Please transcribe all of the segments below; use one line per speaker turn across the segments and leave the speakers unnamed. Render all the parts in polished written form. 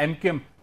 MQM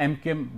MQM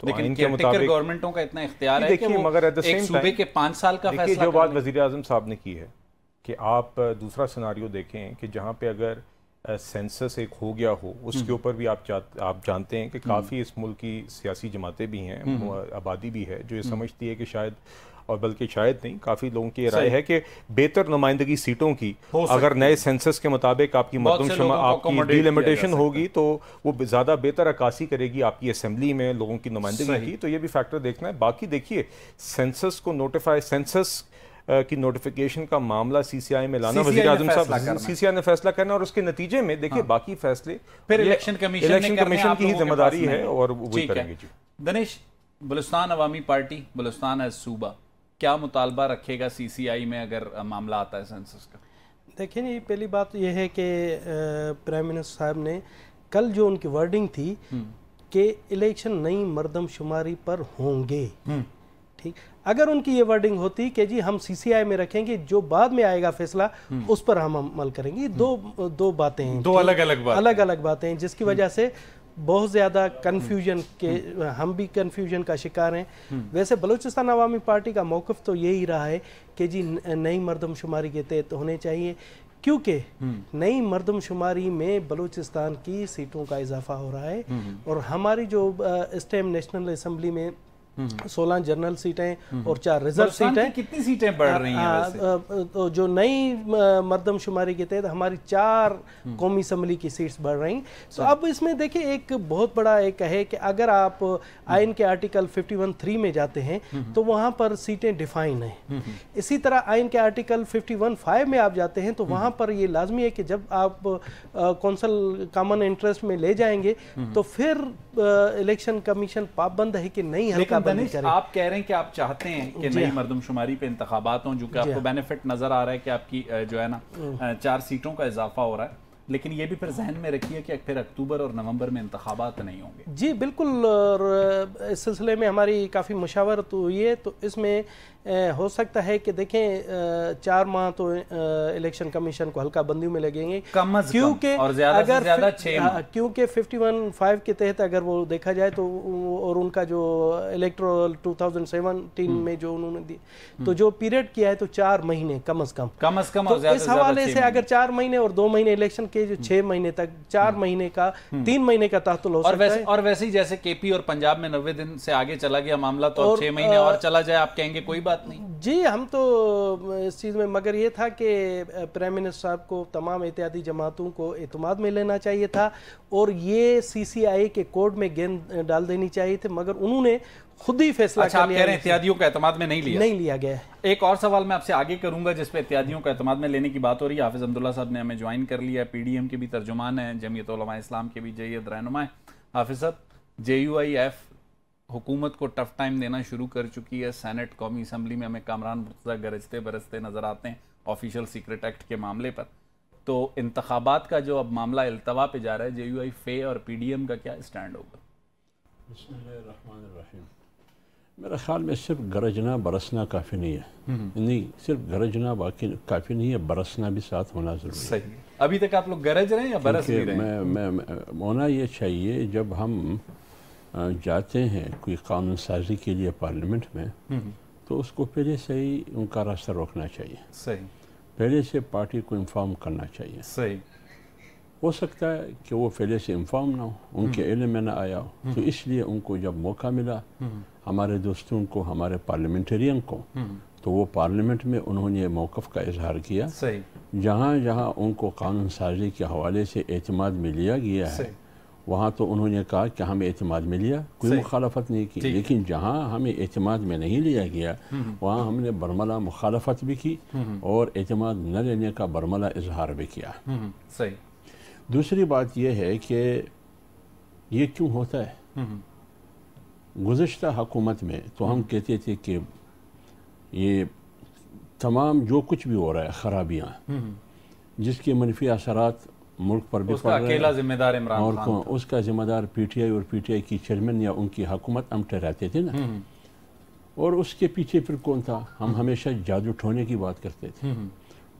لیکن کیئرٹیکر گورنمنٹوں کا اتنا اختیار ہے کہ وہ ایک صوبے کے 5 سال کا فیصلہ
جو بات وزیر اعظم صاحب نے کی ہے کہ آپ دوسرا سیناریو دیکھیں کہ جہاں پہ اگر سینسس ایک ہو گیا ہو، اس کے اوپر بھی آپ جانتے ہیں کہ کافی اس ملک کی سیاسی جماعتیں بھی ہیں، آبادی بھی ہے جو یہ سمجھتی ہے کہ شاید، اور بلکہ شاید نہیں، کافی لوگوں کی رائے ہے کہ بہتر نمائندگی سیٹوں کی اگر نئے سینسس کے مطابق آپ کی مردم شمار، آپ کی ڈیلیمیٹیشن ہوگی تو وہ زیادہ بہتر عکاسی کرے گی آپ کی اسمبلی میں لوگوں کی نمائندگی کی. تو یہ بھی فیکٹر دیکھنا ہے. باقی دیکھیے سینسس کو نوٹیفائی، سینسس کی نوٹیفیکیشن کا معاملہ سی سی آئی میں لانا وزیر اعظم صاحب، سی سی آئی نے فیصلہ کرنا، اور اس کے نتیجے میں دیکھیے باقی فیصلے
پھر الیکشن کمیشن
کی ہی ذمہ داری ہے اور وہی کریں گے.
دنیش، بلوچستان عوامی پارٹی، بلوچستان ایز صوبہ کیا مطالبہ رکھے گا سی سی آئی میں اگر معاملہ آتا ہے سینسس کا؟
دیکھیں جی، پہلی بات یہ ہے کہ پرائم منسٹر صاحب نے کل جو ان کی ورڈنگ تھی کہ الیکشن نئی مردم شماری پر ہوں گے، ٹھیک، اگر ان کی یہ ورڈنگ ہوتی کہ جی ہم سی سی آئی میں رکھیں گے، جو بعد میں آئے گا فیصلہ اس پر ہم عمل کریں گے، دو باتیں ہیں،
دو الگ الگ
باتیں ہیں، جس کی وجہ سے بہت زیادہ کنفیوژن کے، ہم بھی کنفیوژن کا شکار ہیں. ویسے بلوچستان عوامی پارٹی کا موقف تو یہی رہا ہے کہ جی نئی مردم شماری کے تحت ہونے چاہیے، کیونکہ نئی مردم شماری میں بلوچستان کی سیٹوں کا اضافہ ہو رہا ہے، اور ہماری جو اس ٹائم نیشنل اسمبلی میں 16 جنرل سیٹیں اور 4 ریزرو سیٹیں،
کتنی سیٹیں بڑھ رہی ہیں؟
تو جو نئی مردم شماری کے تحت ہماری 4 قومی اسمبلی کی سیٹس بڑھ رہی ہیں. تو اب اس میں دیکھیں ایک بہت بڑا ایک ہے کہ اگر آپ آئین کے آرٹیکل 51(3) میں جاتے ہیں تو وہاں پر سیٹیں ڈیفائن ہیں. اسی طرح آئین کے آرٹیکل 51(5) میں آپ جاتے ہیں تو وہاں پر یہ لازمی ہے کہ جب آپ کونسل کامن انٹرسٹ میں لے جائیں گے تو پھر الیکشن کمیشن پابند ہے کہ نہیں حلقہ بندی کرے.
آپ کہہ رہے ہیں کہ آپ چاہتے ہیں کہ نئی مردم شماری پہ انتخابات ہوں، جو کہ آپ کو بینیفٹ نظر آ رہا ہے کہ آپ کی جو ہے نا 4 سیٹوں کا اضافہ ہو رہا ہے، لیکن یہ بھی پھر ذہن میں رکھیے کہ پھر اکتوبر اور نومبر میں انتخابات نہیں ہوں گے.
جی بالکل، اور اس سلسلے میں ہماری کافی مشاورت ہوئی ہے. تو اس میں ہو سکتا ہے کہ دیکھیں 4 ماہ تو الیکشن کمیشن کو حلقہ بندی میں لگیں گے،
کم از کم، اور زیادہ سے زیادہ 6 ماہ،
کیونکہ 51(5) کے تحت اگر وہ دیکھا جائے تو، اور ان کا جو الیکٹرل 2017 میں جو انہوں نے دی تو جو پیریڈ کیا ہے تو 4 مہینے کم از کم،
تو
اس حوالے سے اگر 4 مہینے اور 2 مہینے الیکشن کے جو 6 مہینے تک، 4 مہینے کا 3 مہینے کا تعطل ہو سکتا ہے.
اور ویسے ہی جیسے کے پی اور پنجاب میں 90 دن سے آگے چلا گیا معاملہ، تو 6 مہینے اور چلا جائے آپ کہیں گے کوئی بات نہیں؟
جی ہم تو اس چیز میں، مگر یہ تھا کہ پرائم منسٹر صاحب کو تمام اتحادی جماعتوں کو اعتماد میں لینا چاہیے تھا اور یہ سی سی آئی کے کوڈ میں گیند ڈال دینی چاہیے تھے، مگر انہوں نے خود ہی فیصلہ کر لیا.
آپ کہہ رہے ہیں اتحادیوں کا اعتماد میں نہیں
لیا گیا.
ایک اور سوال میں آپ سے آگے کروں گا جس پہ اتحادیوں کا اعتماد میں لینے کی بات ہو رہی ہے. حافظ عبداللہ صاحب نے ہمیں جوائن کر لیا ہے، پی ڈی ایم کے بھی ترجمان ہیں، جمعیت علماء اسلام کے بھی جید رہنما ہیں. حافظ صاحب، جے یو آئی ایف حکومت کو ٹف ٹائم دینا شروع کر چکی ہے. سینٹ قومی اسمبلی میں ہمیں کامران مرتضیٰ گرجتے برستے نظر آتے ہیں آفیشل سیکرٹ ایکٹ کے معاملے پر. تو انتخابات کا جو اب معاملہ التوا پہ جا رہا ہے، جے یو آئی فے اور پی ڈی ایم کا کیا اسٹینڈ ہوگا؟
بسم اللہ الرحمن الرحیم. میرے خیال میں صرف گرجنا برسنا کافی نہیں ہے، نہیں صرف گرجنا باقی کافی نہیں ہے، برسنا بھی ساتھ ہونا ضروری ہے.
صحیح. ابھی تک آپ لوگ گرج رہے ہیں یا برس بھی رہے ہیں؟
میں ہونا یہ چاہیے جب ہم جاتے ہیں کوئی قانون سازی کے لیے پارلیمنٹ میں تو اس کو پہلے سے ہی ان کا راستہ روکنا چاہیے.
صحیح.
پہلے سے پارٹی کو انفارم کرنا چاہیے.
صحیح.
ہو سکتا ہے کہ وہ پہلے سے انفارم نہ ہو، ان کے علم میں نہ آیا ہو، تو اس لیے ان کو جب موقع ملا، ہمارے دوستوں کو، ہمارے پارلیمنٹرین کو، تو وہ پارلیمنٹ میں انہوں نے موقف کا اظہار کیا.
صحیح.
جہاں جہاں ان کو قانون سازی کے حوالے سے اعتماد میں لیا گیا ہے وہاں تو انہوں نے کہا کہ ہمیں اعتماد میں لیا، کوئی مخالفت نہیں کی. لیکن جہاں ہمیں اعتماد میں نہیں لیا گیا وہاں ہم نے برملا مخالفت بھی کی اور اعتماد نہ لینے کا برملا اظہار بھی کیا.
صحیح.
دوسری بات یہ ہے کہ یہ کیوں ہوتا ہے؟ گزشتہ حکومت میں تو ہم کہتے تھے کہ یہ تمام جو کچھ بھی ہو رہا ہے خرابیاں جس کے منفی اثرات ملک پر بھی پڑ رہے ہیں،
اکیلا ذمہ دار عمران خان
اور اس کا ذمہ دار پی ٹی آئی اور پی ٹی آئی کی چیئرمین یا ان کی حکومت ہم ٹھہراتے تھے نا. اور اس کے پیچھے پھر کون تھا؟ ہم ہمیشہ جادو ٹھونے کی بات کرتے تھے.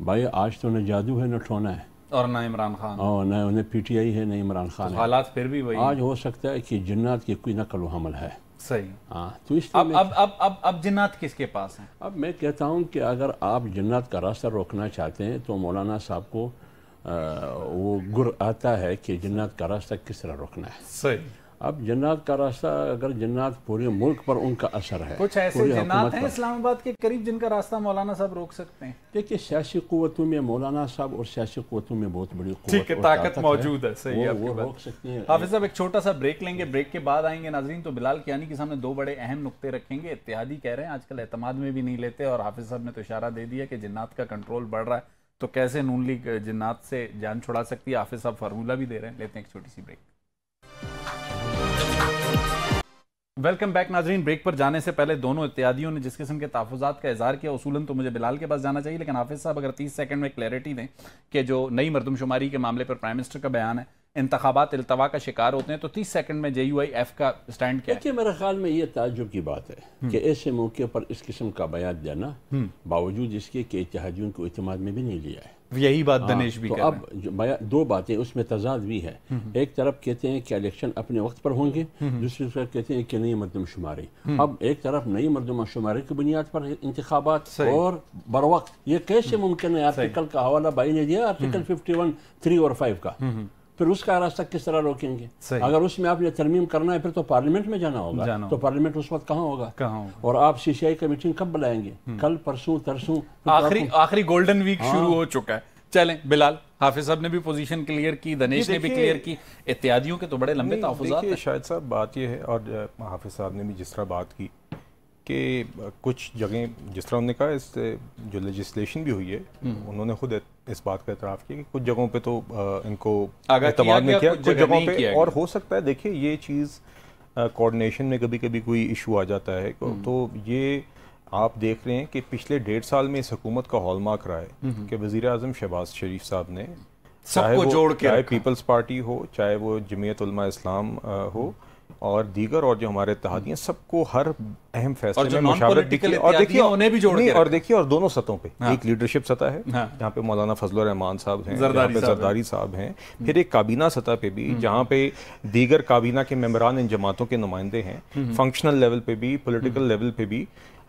بھائی آج تو نہ جادو ہے نہ ٹھونا ہے،
اور نہ عمران خان،
اور نہ پی ٹی آئی ہے نہ عمران خان ہے.
حالات پھر بھی وہی.
آج ہو سکتا ہے کہ جنات کی کوئی نقل و حمل ہے.
صحیح.
ہاں تو اس
اب جنات کس کے پاس ہیں؟
اب میں کہتا ہوں کہ اگر آپ جنات کا راستہ روکنا چاہتے ہیں تو مولانا صاحب کو وہ گر آتا ہے کہ جنات کا راستہ کس طرح روکنا ہے.
صحیح.
اب جنات کا راستہ اگر جنات پورے ملک پر ان کا اثر ہے,
کچھ ایسے جنات ہیں اسلام آباد کے قریب جن کا راستہ مولانا صاحب روک سکتے ہیں.
دیکھیے سیاسی قوتوں میں مولانا صاحب اور سیاسی قوتوں میں بہت بڑی
ٹھیک ہے طاقت موجود ہے. صحیح,
وہ روک سکتے ہیں.
حافظ صاحب ایک چھوٹا سا بریک لیں گے, بریک کے بعد آئیں گے ناظرین. تو بلال کیانی کے سامنے دو بڑے اہم نقطے رکھیں گے. اتحادی کہہ رہے ہیں آج کل اعتماد میں بھی نہیں لیتے, اور حافظ صاحب نے تو اشارہ دے دیا کہ جنات کا کنٹرول بڑھ رہا ہے, تو کیسے نون لیگ جنات سے جان چھڑا سکتی ہے. حافظ صاحب فارمولہ بھی دے رہے ہیں. لیتے ہیں ایک چھوٹی سی بریک. ویلکم بیک ناظرین. بریک پر جانے سے پہلے دونوں اتحادیوں نے جس قسم کے تحفظات کا اظہار کیا, اصولاً تو مجھے بلال کے پاس جانا چاہیے, لیکن حافظ صاحب اگر 30 سیکنڈ میں کلیئرٹی دیں کہ جو نئی مردم شماری کے معاملے پر پرائم منسٹر کا بیان ہے, انتخابات التوا کا شکار ہوتے ہیں, تو 30 سیکنڈ میں JUIF کا سٹینڈ کیا ہے؟
دیکھیے میرے خیال میں یہ تعجب کی بات ہے کہ ایسے موقع پر اس قسم کا بیان دینا باوجود اس کے کہ اتحادیوں کو اعتماد میں بھی نہیں لیا ہے.
یہی بات دنیش بھی کر
رہے ہیں. اب دو باتیں اس میں تضاد بھی ہے. ایک طرف کہتے ہیں کہ الیکشن اپنے وقت پر ہوں گے, دوسری طرف کہتے ہیں کہ نئی مردم شماری. اب ایک طرف نئی مردم شماری کی بنیاد پر انتخابات اور بر وقت, یہ کیسے ممکن ہے؟ آرٹیکل کا حوالہ بھائی نے دیا, آرٹیکل 51, 3 اور 5 کا. پھر اس کا راستہ کس طرح روکیں گے؟ اگر اس میں آپ نے ترمیم کرنا ہے پھر تو پارلیمنٹ میں جانا ہوگا, تو پارلیمنٹ اس وقت کہاں ہوگا؟ اور آپ CCI کا میٹنگ کب بلائیں گے؟ کل, پرسوں, ترسوں؟
آخری گولڈن ویک شروع ہو چکا ہے. چلیں بلال, حافظ صاحب نے بھی پوزیشن کلیئر کی, دنیش نے بھی کلیئر کی. اتحادیوں کے تو بڑے لمبے تحفظات ہیں.
شاید صاحب بات یہ ہے, اور حافظ صاحب نے بھی جس طرح بات کی کہ کچھ جگہیں جس طرح انہوں نے کہا, اس جو لیجسلیشن بھی ہوئی ہے انہوں نے خود اس بات کا اعتراف کیا کہ کچھ جگہوں پہ تو ان کو اعتماد میں کیا, کچھ جگہوں پہ اور ہو سکتا ہے. دیکھیے یہ چیز کوارڈینیشن میں کبھی کبھی کوئی ایشو آ جاتا ہے, تو یہ آپ دیکھ رہے ہیں کہ پچھلے 1.5 سال میں اس حکومت کا ہال مارک رہا ہے کہ وزیر اعظم شہباز شریف صاحب نے چاہے پیپلز پارٹی ہو, چاہے وہ جمعیت علماء اسلام ہو اور دیگر, اور جو ہمارے اتحادی ہیں, سب کو ہر اہم فیصلے میں مشاورت بھی کی. اور دیکھیے اور دونوں سطحوں پہ, ایک لیڈرشپ سطح ہے جہاں پہ مولانا فضل الرحمان صاحب ہیں, جہاں پہ زرداری صاحب ہیں, پھر ایک کابینہ سطح پہ بھی جہاں پہ دیگر کابینہ کے ممبران ان جماعتوں کے نمائندے ہیں, فنکشنل لیول پہ بھی, پولیٹیکل لیول پہ بھی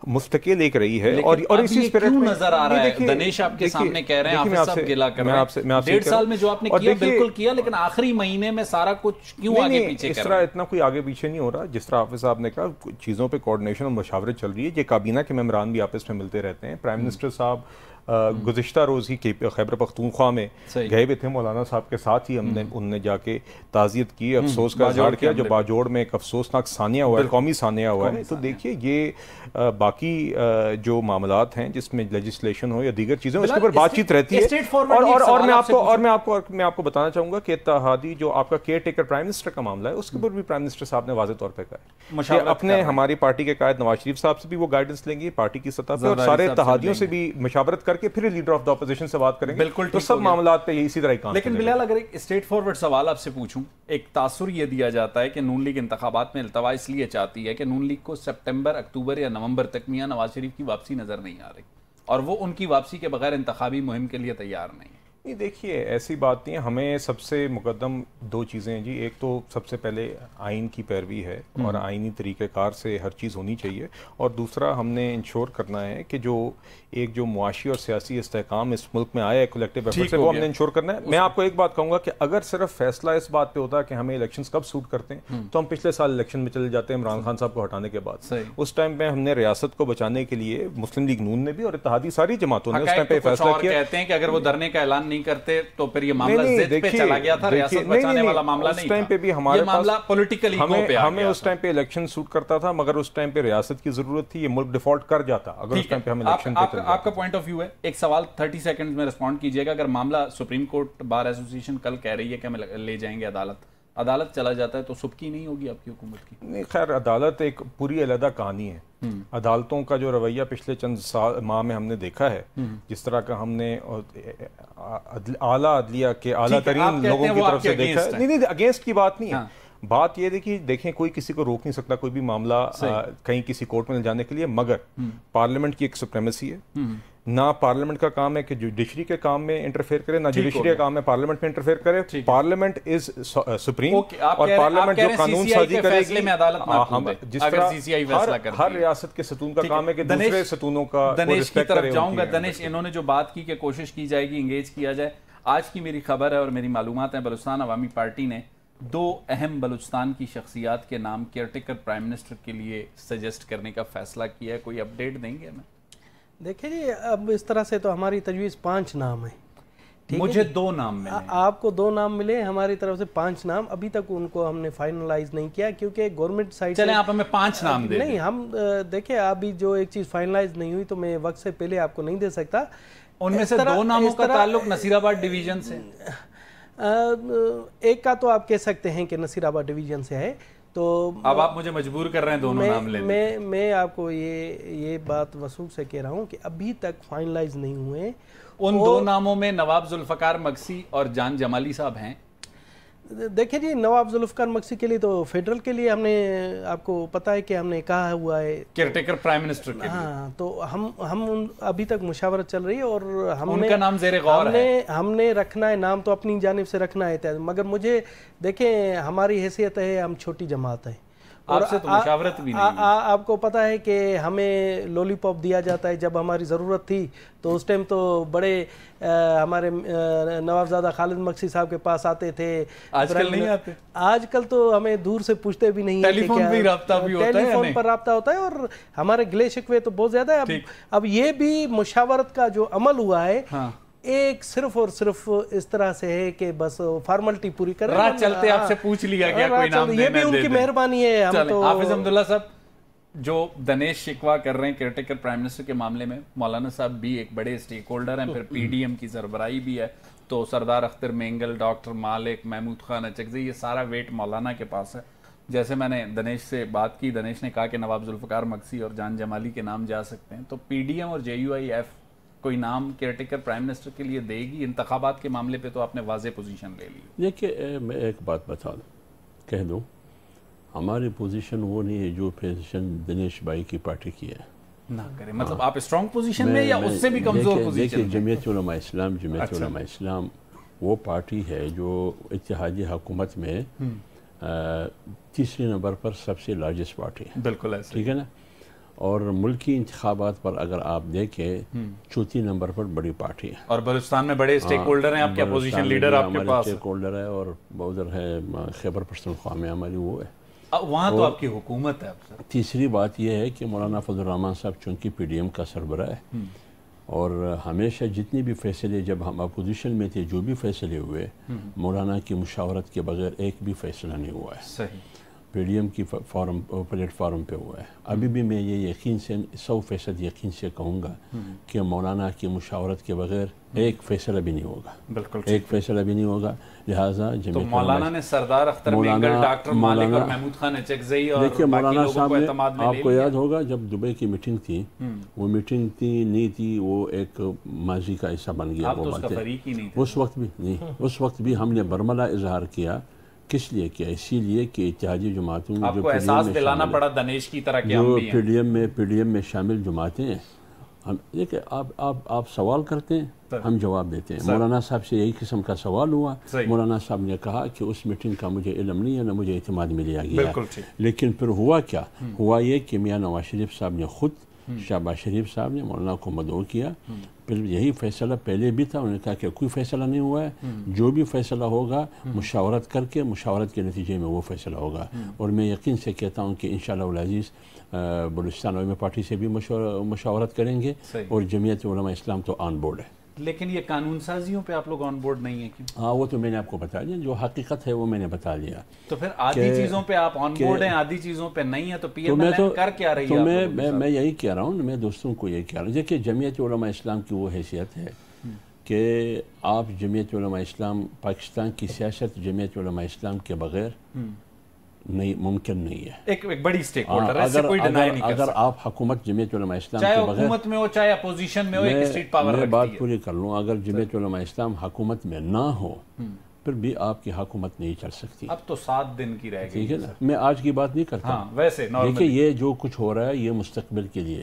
مستقل ایک رہی ہے. اور اسی اسپرٹ میں
نظر آ رہا ہے دنیش آپ کے سامنے کہہ رہے ہیں حافظ صاحب گلا کر رہے ہیں 1.5 سال میں جو آپ نے کیا بالکل کیا, لیکن آخری مہینے میں سارا کچھ کیوں آگے پیچھے کر رہے ہیں؟
اس طرح اتنا کوئی آگے پیچھے نہیں ہو رہا. جس طرح حافظ صاحب نے کہا چیزوں پہ کوارڈینیشن اور مشاورت چل رہی ہے. یہ کابینہ کے ممبران بھی آپس میں ملتے رہتے ہیں. پرائم منسٹر صاحب گزشتہ روز ہی خیبر پختونخوا میں گئے ہوئے تھے مولانا صاحب کے ساتھ ہی, انہوں نے جا کے تعزیت کی, افسوس کا اظہار کیا جو باجوڑ میں ایک افسوسناک سانیہ ہوا ہے, قومی سانیہ ہوا ہے. تو دیکھیے یہ باقی جو معاملات ہیں جس میں لیجسلیشن ہو یا دیگر چیزیں, اس کے اوپر بات چیت رہتی ہے. اور میں آپ کو بتانا چاہوں گا کہ اتحادی جو آپ کا کیئر ٹیکر پرائم منسٹر کا معاملہ ہے, اس کے اوپر بھی پرائم منسٹر صاحب نے واضح طور پہ کہا ہے اپنے ہماری پارٹی کے قائد نواز شریف صاحب سے بھی وہ گائیڈنس لیں گے پارٹی کی سطح پہ, اور سارے اتحادیوں سے بھی مشاورت کر کے پھر لیڈر آف دا اپوزیشن سے بات کریں گے. بالکل, تو سب معاملات پہ اسی طرح ہی کام.
لیکن بلال اگر ایک اسٹریٹ فارورڈ سوال آپ سے پوچھوں, ایک تاثر یہ دیا جاتا ہے کہ نون لیگ انتخابات میں التوا اس لیے چاہتی ہے کہ نون لیگ کو سپٹمبر, اکتوبر یا نومبر تک میاں نواز شریف کی واپسی نظر نہیں آ رہی, اور وہ ان کی واپسی کے بغیر انتخابی مہم کے لیے تیار نہیں.
نہیں دیکھیے ایسی بات نہیں ہے, ہمیں سب سے مقدم 2 چیزیں ہیں جی. ایک تو سب سے پہلے آئین کی پیروی ہے اور آئینی طریقہ کار سے ہر چیز ہونی چاہیے, اور دوسرا ہم نے انشور کرنا ہے کہ جو معاشی اور سیاسی استحکام اس ملک میں آیا ہے کولیکٹیو ایفرٹ سے, وہ ہم نے انشور کرنا ہے. میں آپ کو ایک بات کہوں گا کہ اگر صرف فیصلہ اس بات پہ ہوتا کہ ہمیں الیکشنز کب سوٹ کرتے ہیں, تو ہم پچھلے سال الیکشن میں چلے جاتے ہیں عمران خان صاحب کو ہٹانے کے بعد. اس ٹائم پہ ہم نے ریاست کو بچانے کے لیے مسلم لیگ نون نے بھی اور اتحادی ساری جماعتوں نے اس ٹائم پہ فیصلہ کیا.
کہتے ہیں کہ اگر وہ دھرنے کا اعلان نہیں کرتے تو پھر یہ معاملہ زد پہ چلا گیا تھا, ریاست بچانے والا معاملہ نہیں تھا.
اس ٹائم پہ بھی ہمارے
معاملہ پولیٹیکل ایگو پہ آ گیا.
ہمیں اس ٹائم پہ الیکشن سوٹ کرتا تھا, مگر اس ٹائم پہ ریاست کی ضرورت تھی, یہ ملک ڈیفالٹ کر جاتا اگر اس ٹائم پہ ہم الیکشن پہ چل جاتے.
آپ کا پوائنٹ آف ویو ہے, ایک سوال 30 سیکنڈز میں رسپونڈ کیجئے گا. اگر معاملہ سپریم کورٹ بار ایسوسی ایشن کل کہہ رہی ہے کہ ہمیں لے جائیں گے عدالت چلا جاتا ہے, تو سبکی نہیں ہوگی آپ کی حکومت کی؟
نہیں خیر, عدالت ایک پوری علیحدہ کہانی ہے. عدالتوں کا جو رویہ پچھلے چند ماہ میں ہم نے دیکھا ہے, جس طرح کا ہم نے اعلیٰ عدلیہ کے اعلیٰ ترین لوگوں کی طرف سے دیکھا ہے. نہیں اگینسٹ کی بات نہیں ہے, بات یہ ہے کہ دیکھیں کوئی کسی کو روک نہیں سکتا کوئی بھی معاملہ کہیں کسی کورٹ میں لے جانے کے لیے, مگر پارلیمنٹ کی ایک سپریمیسی ہے, نہ پارلیمنٹ کا کام ہے کہ جوڈیشری کے کام میں انٹرفیئر کرے، نہ جوڈیشری کا کام ہے پارلیمنٹ میں انٹرفیئر کرے. پارلیمنٹ از سپریم اور پارلیمنٹ جو قانون سازی کرے گی. جس طرح ہر ریاست کے ستون کا کام ہے کہ دوسرے ستونوں کا
دنیش کی طرف جاؤں گا. دنیش، انہوں نے جو بات کی کہ کوشش کی جائے گی انگیج کیا جائے، آج کی میری خبر ہے اور میری معلومات ہیں بلوچستان عوامی پارٹی نے 2 اہم بلوچستان کی شخصیات کے نام کیئر ٹیکر پرائم منسٹر کے لیے سجیسٹ کرنے کا فیصلہ کیا ہے. کوئی اپڈیٹ دیں گے ہمیں؟
دیکھیں جی، اب اس طرح سے تو ہماری تجویز 5 نام ہیں.
مجھے 2 نام ملے،
آپ کو 2 نام ملے، ہماری طرف سے 5 نام. ابھی تک ان کو ہم نے فائنلائز نہیں کیا کیونکہ گورنمنٹ سائٹ
چلیں آپ ہمیں 5 نام دیں.
نہیں، ہم دیکھیں ابھی جو ایک چیز فائنلائز نہیں ہوئی تو میں وقت سے پہلے آپ کو نہیں دے سکتا.
ان میں سے 2 ناموں کا تعلق نصیر آباد ڈویژن سے،
ایک کا تو آپ کہہ سکتے ہیں کہ نصیر آباد ڈویژن سے ہے. تو
اب آپ مجھے مجبور کر رہے ہیں دونوں نام لینے.
میں آپ کو یہ بات وثوق سے کہہ رہا ہوں کہ ابھی تک فائنلائز نہیں ہوئے.
ان 2 ناموں میں نواب ذوالفقار مگسی اور جان جمالی صاحب ہیں.
دیکھیں جی، نواب ذوالفقار مگسی کے لیے تو فیڈرل کے لیے ہم نے، آپ کو پتا ہے کہ ہم نے کہا ہوا ہے
کیئر ٹیکر پرائم منسٹر کے لیے.
ہاں، تو ہم ابھی تک مشاورت چل رہی ہے اور
ان کا نام زیر غور ہے.
ہم نے رکھنا ہے نام تو اپنی جانب سے رکھنا ہے، مگر مجھے دیکھیں ہماری حیثیت ہے، ہم چھوٹی جماعت ہے.
آپ سے تو مشاورت بھی نہیں.
آپ کو پتا ہے کہ ہمیں لولی پاپ دیا جاتا ہے. جب ہماری ضرورت تھی تو اس ٹائم تو بڑے ہمارے نوابزادہ خالد مگسی صاحب کے پاس آتے تھے.
آج کل نہیں آتے.
آج کل تو ہمیں دور سے پوچھتے بھی نہیں.
ٹیلی فون بھی رابطہ بھی ہوتا ہے،
ٹیلی فون پر رابطہ ہوتا ہے اور ہمارے گلے شکوے تو بہت زیادہ ہے. اب یہ بھی مشاورت کا جو عمل ہوا ہے ایک صرف اور صرف اس طرح سے ہے کہ بس فارملٹی پوری کر
رات چلتے آپ سے پوچھ لیا گیا کوئی نام دینا.
یہ بھی ان کی مہربانی ہے. ہم تو
حافظ حمداللہ صاحب جو دنیش شکوہ کر رہے ہیں کیئر ٹیکر پرائم منسٹر کے معاملے میں، مولانا صاحب بھی ایک بڑے سٹیک ہولڈر ہیں، پھر پی ڈی ایم کی سربراہی بھی ہے، تو سردار اختر مینگل، ڈاکٹر مالک، محمود خان اچکزئی، یہ سارا ویٹ مولانا کے پاس ہے. جیسے میں نے دنیش سے بات کی، دنیش نے کہا کہ نواب ذوالفقار مگسی اور جان جمالی کے نام جا سکتے ہیں. تو پی ڈی ایم اور جے یو آئی ایف کوئی نام کیئر ٹیکر پرائم منسٹر کے لیے دے گی؟ انتخابات کے معاملے پہ تو آپ نے واضح پوزیشن لے لی.
دیکھیے، میں ایک بات بتا دوں، کہہ دوں، ہماری پوزیشن وہ نہیں ہے جو پوزیشن دنیش بھائی کی پارٹی کی ہے.
نہ کریں، مطلب آپ اسٹرانگ پوزیشن میں یا اس سے بھی کمزور پوزیشن؟
دیکھیے، جمعیت علماء اسلام وہ پارٹی ہے جو اتحادی حکومت میں 3 نمبر پر سب سے لارجسٹ پارٹی ہے.
بالکل ایسا،
ٹھیک ہے نا. اور ملکی انتخابات پر اگر آپ دیکھیں 4 نمبر پر بڑی پارٹی ہے.
اور بلوچستان میں بڑے سٹیک ہولڈر ہیں. آپ کیا پوزیشن لیڈر آپ کے پاس؟
سٹیک ہولڈر ہے اور ادھر ہے خیبر پختونخوا میں ہماری وہ ہے،
وہاں تو آپ کی حکومت ہے.
تیسری بات یہ ہے کہ مولانا فضل الرحمان صاحب چونکہ پی ڈی ایم کا سربراہ ہے اور ہمیشہ جتنی بھی فیصلے جب ہم اپوزیشن میں تھے جو بھی فیصلے ہوئے مولانا کی مشاورت کے بغیر ایک بھی فیصلہ نہیں ہوا ہے.
صحیح.
پی ڈی ایم کی پلیٹ فارم پہ ہوا ہے. ابھی بھی میں یہ یقین سے 100% یقین سے کہوں گا کہ مولانا کی مشاورت کے بغیر ایک فیصلہ بھی نہیں ہوگا.
بالکل
ایک فیصلہ بھی نہیں ہوگا. لہٰذا
تو مولانا نے سردار اختر مینگل، ڈاکٹر مالک اور محمود خان اچکزئی اور
دیکھیے مولانا صاحب نے، آپ کو یاد
ہوگا
ہوگا جب دبئی کی میٹنگ تھی، وہ میٹنگ تھی نہیں تھی، وہ ایک ماضی کا حصہ بن گیا. وہ باتیں اس وقت بھی نہیں، اس وقت بھی ہم نے برملا اظہار کیا. کس لیے کیا؟ اسی لیے کہ اتحادی جماعتوں
آپ کو احساس دلانا پڑا دنیش کی طرح کہ ہم بھی ہیں.
پی ڈی ایم میں شامل جماعتیں ہیں. ہم دیکھیں، آپ سوال کرتے ہیں، ہم جواب دیتے ہیں. مولانا صاحب سے یہی قسم کا سوال ہوا. مولانا صاحب نے کہا کہ اس میٹنگ کا مجھے علم نہیں ہے، نہ مجھے اعتماد میں لیا گیا. لیکن پھر ہوا کیا؟ ہوا یہ کہ میاں نواز شریف صاحب نے خود، شہباز شریف صاحب نے مولانا کو مدعو کیا. پھر یہی فیصلہ پہلے بھی تھا، انہوں نے کہا کہ کوئی فیصلہ نہیں ہوا ہے، جو بھی فیصلہ ہوگا مشاورت کر کے، مشاورت کے نتیجے میں وہ فیصلہ ہوگا. اور میں یقین سے کہتا ہوں کہ انشاءاللہ العزیز بلوچستان عوامی پارٹی سے بھی مشاورت کریں گے اور جمعیت علماء اسلام تو آن بورڈ ہے.
لیکن یہ قانون سازیوں پہ آپ لوگ آن بورڈ نہیں ہیں کیوں؟
ہاں، وہ تو میں نے آپ کو بتا دیا، جو حقیقت ہے وہ میں نے بتا دیا.
تو پھر آدھی چیزوں پہ آپ آن بورڈ ہیں، آدھی چیزوں پہ نہیں ہیں، تو پی ایم ایل این کر کیا رہی ہے؟
تو میں یہی کہہ رہا ہوں، میں دوستوں کو یہی کہہ رہا ہوں. دیکھیے، جمعیت علماء اسلام کی وہ حیثیت ہے کہ آپ جمعیت علماء اسلام، پاکستان کی سیاست جمعیت علماء اسلام کے بغیر نہیں ممکن نہیں ہے.
ایک بڑی سٹیک ہولڈر ہے، اسے کوئی ڈینائی نہیں کر سکتا.
اگر آپ حکومت جمعیت علماء اسلام
چاہے
کے بغیر،
حکومت میں ہو چاہے اپوزیشن میں ہو، ایک اسٹیٹ پاور رکھتی ہے.
میں بات پوری کر لوں. اگر جمعیت علماء اسلام حکومت میں نہ ہو پھر بھی آپ کی حکومت نہیں چل سکتی.
اب تو 7 دن کی رہ گئی.
ٹھیک ہے نا، میں آج کی بات نہیں کرتا.
ویسے
دیکھیے، یہ جو کچھ ہو رہا ہے یہ مستقبل کے لیے.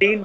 3